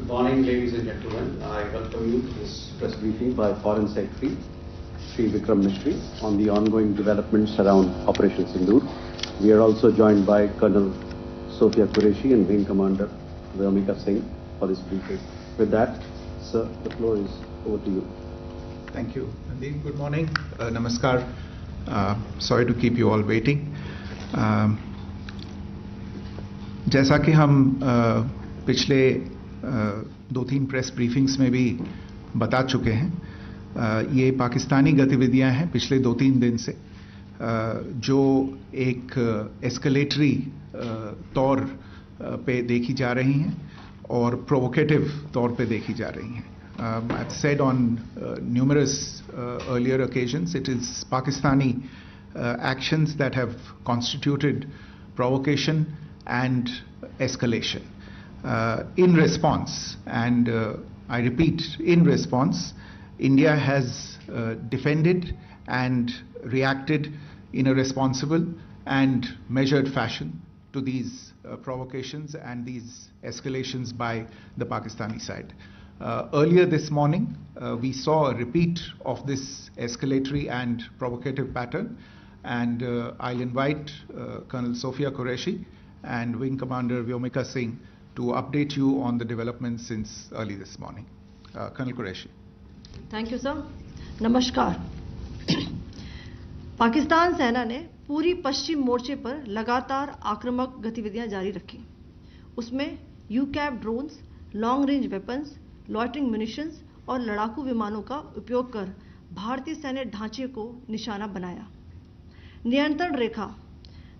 Good morning, ladies and gentlemen. I welcome you to this press briefing by Foreign Secretary Shri Vikram Mishri on the ongoing developments around Operation Sindoor. We are also joined by Colonel Sophia Qureshi and Wing Commander Vyomika Singh for this briefing. With that, sir, the floor is over to you. Thank you, Nandin. Good morning. Namaskar. Sorry to keep you all waiting. जैसा कि हम पिछले 2-3 press briefings में भी बता चुके हैं, ये पाकिस्तानी गतिविधियां हैं पिछले 2-3 दिन से, जो एक एस्केलेटरी तौर पे देखी जा रही हैं और प्रोवोकेटिव तौर पे देखी जा रही हैं. I've said on numerous earlier occasions, it is Pakistani actions that have constituted provocation and escalation. In response, and I repeat, in response, India has defended and reacted in a responsible and measured fashion to these provocations and these escalations by the Pakistani side. Earlier this morning, we saw a repeat of this escalatory and provocative pattern, and I'll invite Colonel Sophia Qureshi and Wing Commander Vyomika Singh to update you on the developments since early this morning. Colonel Qureshi. Thank you, sir. Namaskar. Pakistan सेना ने पूरी पश्चिम मोर्चे पर लगातार आक्रामक गतिविधियां जारी रखी. उसमें यूकैप drones, long range weapons, loitering munitions और लड़ाकू विमानों का उपयोग कर भारतीय सैन्य ढांचे को निशाना बनाया. नियंत्रण रेखा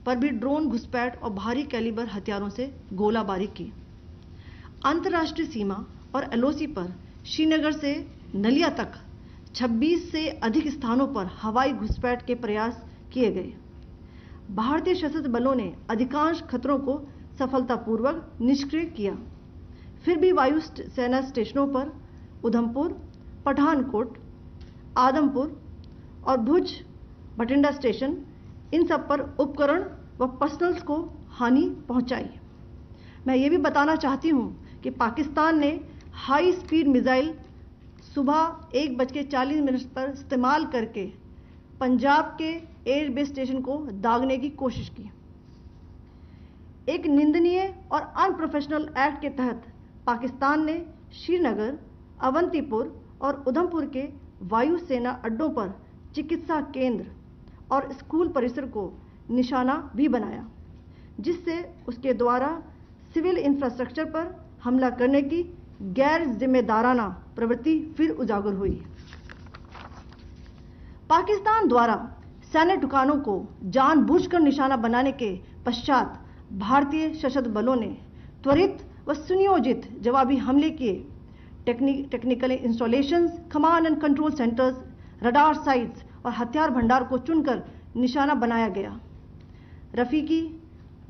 पर भी ड्रोन घुसपैठ और भारी कैलिबर हथियारों से गोलाबारी की. अंतर्राष्ट्रीय सीमा और एलओसी पर श्रीनगर से नलिया तक 26 से अधिक स्थानों पर हवाई घुसपैठ के प्रयास किए गए. भारतीय सशस्त्र बलों ने अधिकांश खतरों को सफलतापूर्वक निष्क्रिय किया. फिर भी वायु सेना स्टेशनों पर उधमपुर, पठानकोट, आदमपुर और भुज बठिंडा स्टेशन, इन सब पर उपकरण व पर्सनल्स को हानि पहुंचाई. मैं ये भी बताना चाहती हूं कि पाकिस्तान ने हाई स्पीड मिसाइल सुबह 1:40 पर इस्तेमाल करके पंजाब के एयरबेस स्टेशन को दागने की कोशिश की. एक निंदनीय और अनप्रोफेशनल एक्ट के तहत पाकिस्तान ने श्रीनगर, अवंतीपुर और उधमपुर के वायुसेना अड्डों पर चिकित्सा केंद्र और स्कूल परिसर को निशाना भी बनाया, जिससे उसके द्वारा सिविल इंफ्रास्ट्रक्चर पर हमला करने की गैर जिम्मेदाराना प्रवृत्ति फिर उजागर हुई. पाकिस्तान द्वारा सैन्य ठिकानों को जानबूझकर निशाना बनाने के पश्चात भारतीय सशस्त्र बलों ने त्वरित व सुनियोजित जवाबी हमले किए. Technical installations, command and control centres, radar sites और हथियार भंडार को चुनकर निशाना बनाया गया. रफीकी,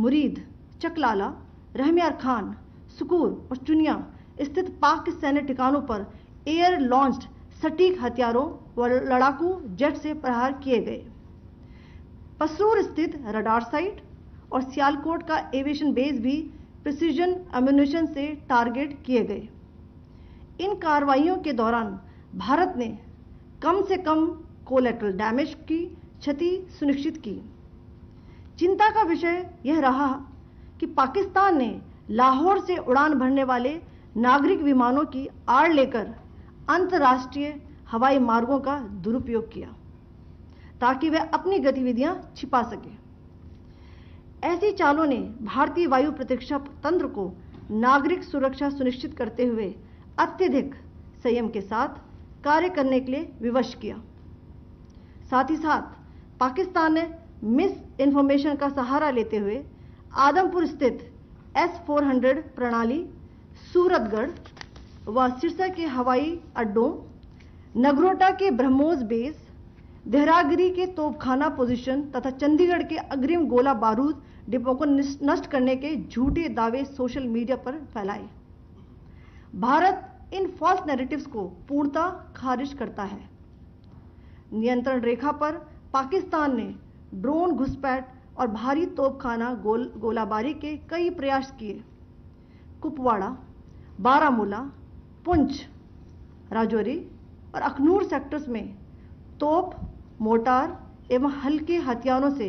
मुरीद, चकलाला, रहमियार खान, सुकूर और चुनिया स्थित पाक सैन्य ठिकानों पर एयर लॉन्च्ड सटीक हथियारों व लड़ाकू जेट से प्रहार किए गए. पसरूर स्थित रडार साइट और सियालकोट का एविएशन बेस भी प्रिसीजन एम्यूनिशन से टारगेट किए गए. इन कार्रवाइयों के दौरान भारत ने कम से कम कोलैटरल डैमेज की क्षति सुनिश्चित की. चिंता का विषय यह रहा कि पाकिस्तान ने लाहौर से उड़ान भरने वाले नागरिक विमानों की आड़ लेकर अंतर्राष्ट्रीय हवाई मार्गों का दुरुपयोग किया ताकि वह अपनी गतिविधियां छिपा सके. ऐसी चालों ने भारतीय वायु प्रतिरक्षा तंत्र को नागरिक सुरक्षा सुनिश्चित करते हुए अत्यधिक संयम के साथ कार्य करने के लिए विवश किया. साथ ही साथ पाकिस्तान ने मिस इन्फॉर्मेशन का सहारा लेते हुए आदमपुर स्थित S-400 प्रणाली, सूरतगढ़ व सिरसा के हवाई अड्डों, नगरोटा के ब्रह्मोस बेस, देहरागिरी के तोपखाना पोजीशन तथा चंडीगढ़ के अग्रिम गोला बारूद डिपो को नष्ट करने के झूठे दावे सोशल मीडिया पर फैलाए. भारत इन फॉल्स नैरेटिव्स को पूर्णतः खारिज करता है. नियंत्रण रेखा पर पाकिस्तान ने ड्रोन घुसपैठ और भारी तोपखाना गोलाबारी के कई प्रयास किए. कुपवाड़ा, बारामूला, पुंछ, राजौरी और अखनूर सेक्टर्स में तोप, मोर्टार एवं हल्के हथियारों से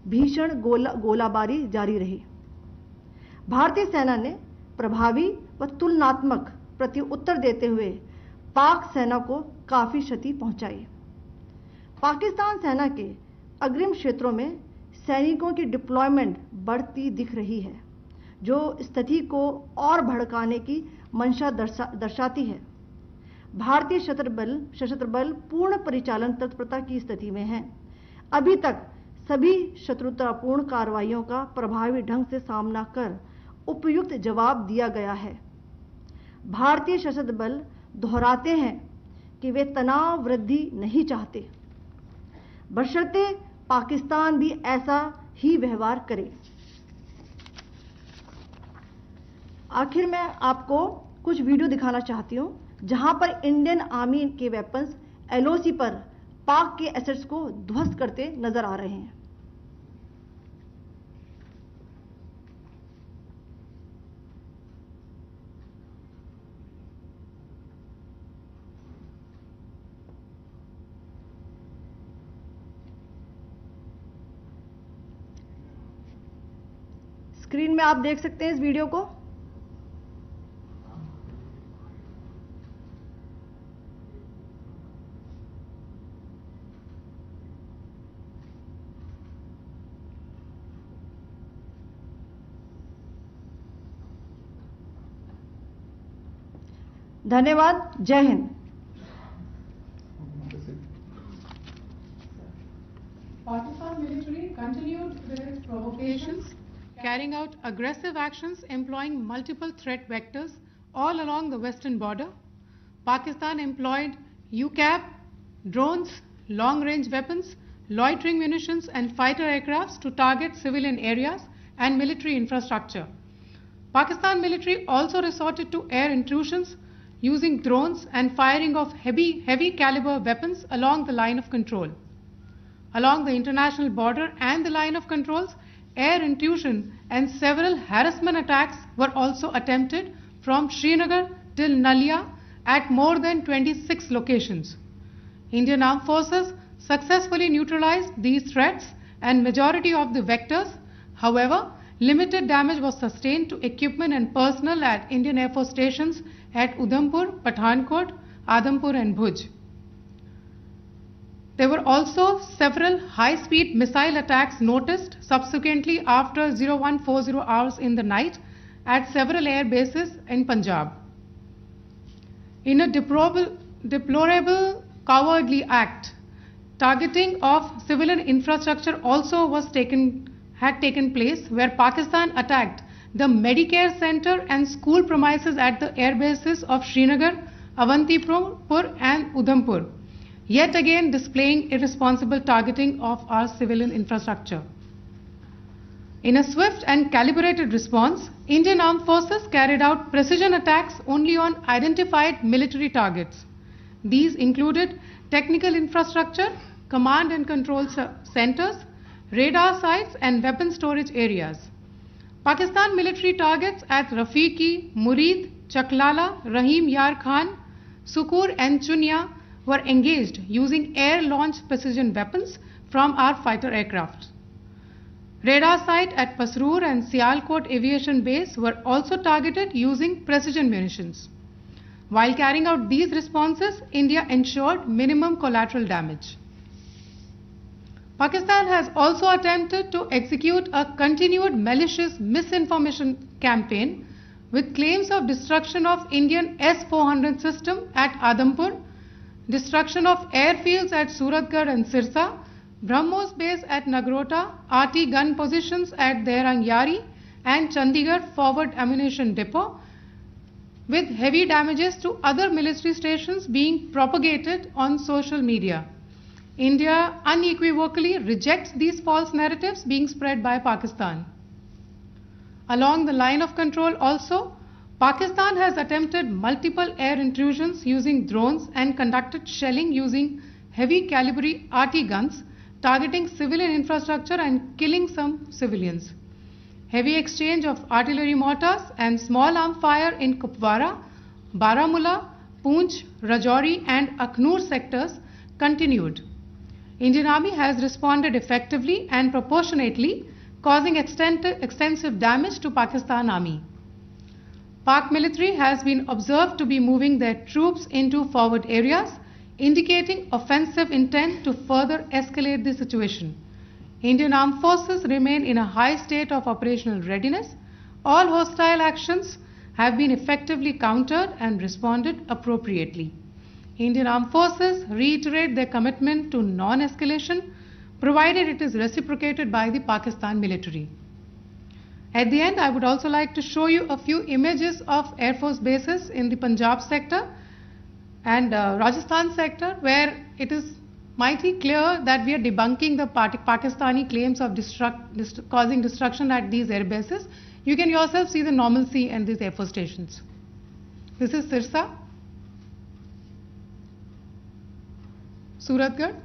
भीषण गोलाबारी जारी रही। भारतीय सेना ने प्रभावी व तुलनात्मक प्रत्युत्तर देते हुए पाक सेना को काफी क्षति पहुंचाई। पाकिस्तान सेना के अग्रिम क्षेत्रों में सैनिकों की डिप्लॉयमेंट बढ़ती दिख रही है, जो स्थिति को और भड़काने की मंशा दर्शाती है। भारतीय सशस्त्र बल पूर्ण परिचालन तत्परता की स्थिति में है। अभी तक सभी शत्रुतापूर्ण कार्रवाइयों का प्रभावी ढंग से सामना कर उपयुक्त जवाब दिया गया है। भारतीय सशस्त्र बल दोहराते हैं कि वे तनाव वृद्धि नहीं चाहते, बशर्ते पाकिस्तान भी ऐसा ही व्यवहार करे। आखिर में आपको कुछ वीडियो दिखाना चाहती हूं, जहां पर इंडियन आर्मी के वेपन्स एलओसी पर पाक के एसेट्स को ध्वस्त करते नजर आ रहे हैं। स्क्रीन में आप देख सकते हैं इस वीडियो को। धन्यवाद। जय Hind. Pakistan military continued with its provocations, carrying out aggressive actions employing multiple threat vectors all along the western border. Pakistan employed UCAV, drones, long-range weapons, loitering munitions and fighter aircrafts to target civilian areas and military infrastructure. Pakistan military also resorted to air intrusions using drones and firing of heavy caliber weapons along the line of control. Along the international border and the line of controls, air intrusion and several harassment attacks were also attempted from Srinagar till Nalia at more than 26 locations. Indian Armed Forces successfully neutralized these threats and majority of the vectors. However, limited damage was sustained to equipment and personnel at Indian Air Force stations at Udhampur, Pathankot, Adampur and Bhuj. There were also several high-speed missile attacks noticed subsequently after 0140 hours in the night at several air bases in Punjab. In a deplorable cowardly act, targeting of civilian infrastructure also had taken place, where Pakistan attacked the Medicare center and school premises at the air bases of Srinagar, Avantipur and Udhampur, yet again displaying irresponsible targeting of our civilian infrastructure. In a swift and calibrated response, Indian Armed Forces carried out precision attacks only on identified military targets. These included technical infrastructure, command and control centers, radar sites and weapon storage areas. Pakistan military targets at Rafiqi, Murid, Chaklala, Rahim Yar Khan, Sukur and Chunya were engaged using air-launched precision weapons from our fighter aircraft. Radar site at Pasroor and Sialkot Aviation Base were also targeted using precision munitions. While carrying out these responses, India ensured minimum collateral damage. Pakistan has also attempted to execute a continued malicious misinformation campaign with claims of destruction of Indian S-400 system at Adampur, destruction of airfields at Suratgarh and Sirsa, BrahMos base at Nagrota, RT gun positions at Derang Yari and Chandigarh forward ammunition depot, with heavy damages to other military stations being propagated on social media. India unequivocally rejects these false narratives being spread by Pakistan. Along the line of control also, Pakistan has attempted multiple air intrusions using drones and conducted shelling using heavy caliber RT guns, targeting civilian infrastructure and killing some civilians. Heavy exchange of artillery mortars and small arm fire in Kupwara, Baramulla, Poonch, Rajouri and Akhnur sectors continued. Indian Army has responded effectively and proportionately, causing extensive damage to Pakistan Army. Pak military has been observed to be moving their troops into forward areas, indicating offensive intent to further escalate the situation. Indian Armed Forces remain in a high state of operational readiness. All hostile actions have been effectively countered and responded appropriately. Indian Armed Forces reiterate their commitment to non-escalation, provided it is reciprocated by the Pakistan military. At the end, I would also like to show you a few images of Air Force bases in the Punjab sector and Rajasthan sector, where it is mighty clear that we are debunking the Pakistani claims of causing destruction at these air bases. You can yourself see the normalcy in these Air Force stations. This is Sirsa, Suratgarh.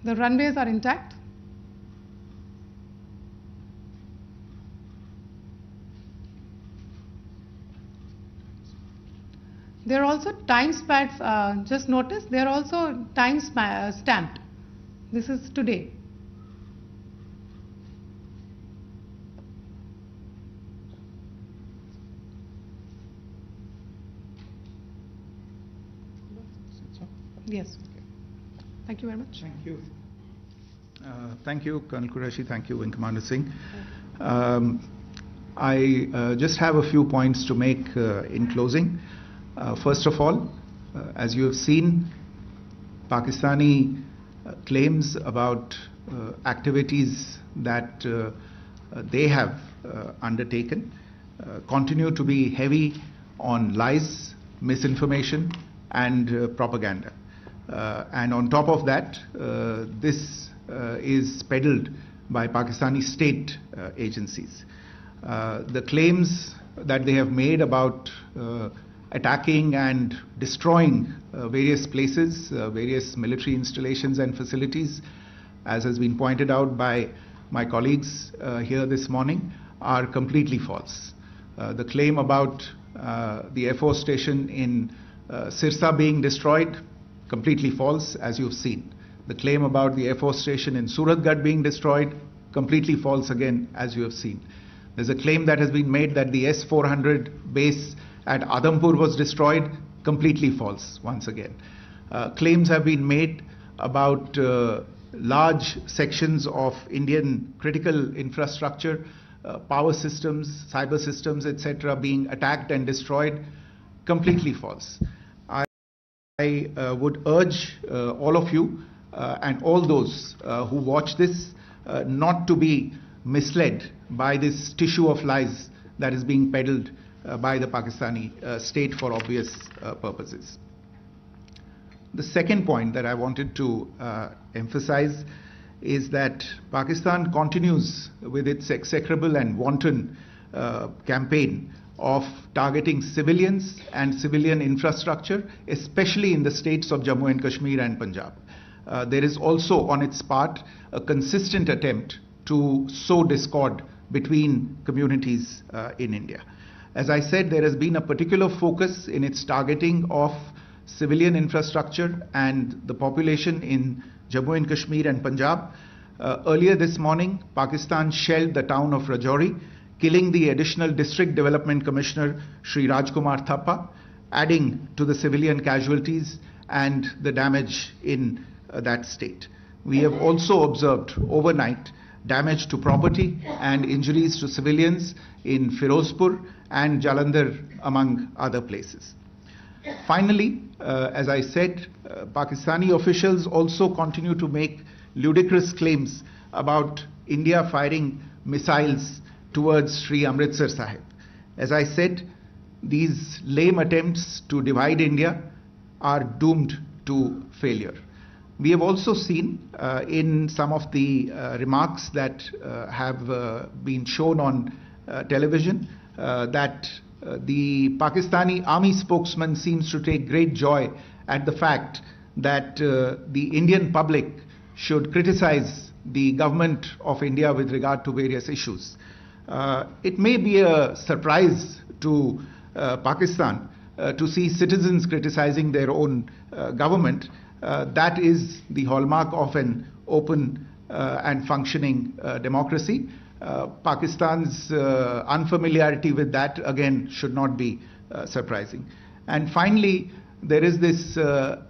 The runways are intact. There are also time pads, just notice, they are also time stamped. This is today. Yes. Thank you very much. Thank you. Thank you, Colonel Qureshi. Thank you, Wing Commander Singh. I just have a few points to make in closing. First of all, as you have seen, Pakistani claims about activities that they have undertaken continue to be heavy on lies, misinformation and propaganda. And on top of that, this is peddled by Pakistani state agencies. The claims that they have made about attacking and destroying various places, various military installations and facilities, as has been pointed out by my colleagues here this morning, are completely false. The claim about the Air Force station in Sirsa being destroyed, completely false, as you've seen. The claim about the Air Force station in Suratgarh being destroyed, completely false again, as you have seen. There's a claim that has been made that the S-400 base at Adhampur was destroyed, completely false once again. Claims have been made about large sections of Indian critical infrastructure, power systems, cyber systems, etc. being attacked and destroyed, completely false. I would urge all of you and all those who watch this not to be misled by this tissue of lies that is being peddled by the Pakistani state for obvious purposes. The second point that I wanted to emphasize is that Pakistan continues with its execrable and wanton campaign of targeting civilians and civilian infrastructure, especially in the states of Jammu and Kashmir and Punjab. There is also on its part a consistent attempt to sow discord between communities in India. As I said, there has been a particular focus in its targeting of civilian infrastructure and the population in Jammu and Kashmir and Punjab. Earlier this morning, Pakistan shelled the town of Rajouri, killing the additional District Development Commissioner, Shri Rajkumar Thappa, adding to the civilian casualties and the damage in that state. We have also observed overnight damage to property and injuries to civilians in Firozpur and Jalandhar, among other places. Finally, as I said, Pakistani officials also continue to make ludicrous claims about India firing missiles towards Sri Amritsar Sahib. As I said, these lame attempts to divide India are doomed to failure. We have also seen in some of the remarks that have been shown on television that the Pakistani army spokesman seems to take great joy at the fact that the Indian public should criticize the government of India with regard to various issues. It may be a surprise to Pakistan to see citizens criticizing their own government. That is the hallmark of an open and functioning democracy. Pakistan's unfamiliarity with that, again, should not be surprising. And finally, there is this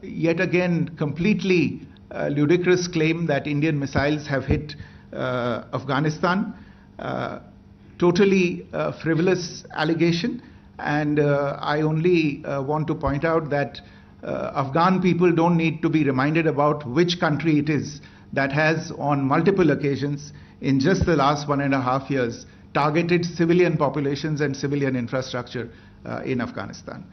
yet again completely ludicrous claim that Indian missiles have hit Afghanistan. Totally frivolous allegation, and I only want to point out that Afghan people don't need to be reminded about which country it is that has on multiple occasions in just the last 1.5 years targeted civilian populations and civilian infrastructure in Afghanistan.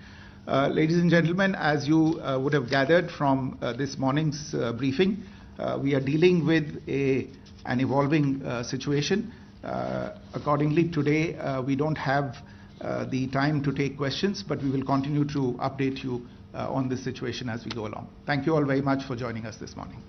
Ladies and gentlemen, as you would have gathered from this morning's briefing, we are dealing with an evolving situation. Accordingly, today we don't have the time to take questions, but we will continue to update you on this situation as we go along. Thank you all very much for joining us this morning.